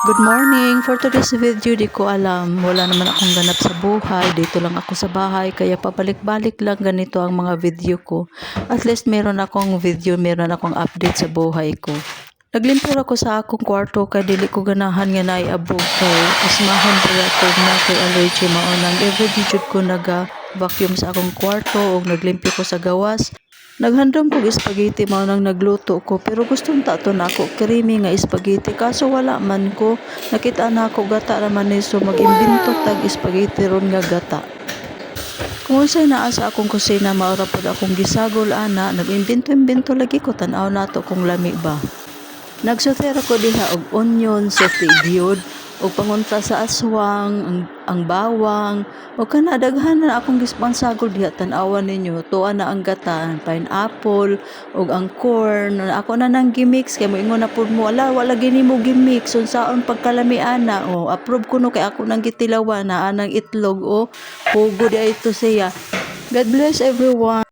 Good morning! For today's video, di ko alam. Wala naman akong ganap sa buhay. Dito lang ako sa bahay. Kaya pabalik-balik lang ganito ang mga video ko. At least meron akong video, meron akong update sa buhay ko. Naglimpyo ako sa akong kwarto kay dili ko ganahan nga naiabog kay asmahon pala ko na kay allergy maunang every jud ko naga vacuum sa akong kwarto o naglimpyo ko sa gawas. Naghandom ko spaghetti mao nang nagluto ko pero gustong ta to nako creamy nga spaghetti kaso wala man ko nakita na ako gata naman ni so mag-imbento tag spaghetti ron nga gata. Kung unsay naa sa akong kusina maura pod akong gisagol ana nag-imbento lagi ko tan-aw nato kung lami ba. Nagsoter ko diha og onion, sote gyud, og pangunta sa aswang, ang bawang, o kana daghan na akong gispansagol diha tan-awan ninyo. Tuwa na ang gata, pineapple, og ang corn. Ako na nang gimix kay moingon na pud mo, ala wala gini mo gimix unsaon pagkalami ana. O approve kuno kay ako nang gitilawan na anang itlog o hugo di ito siya. God bless everyone.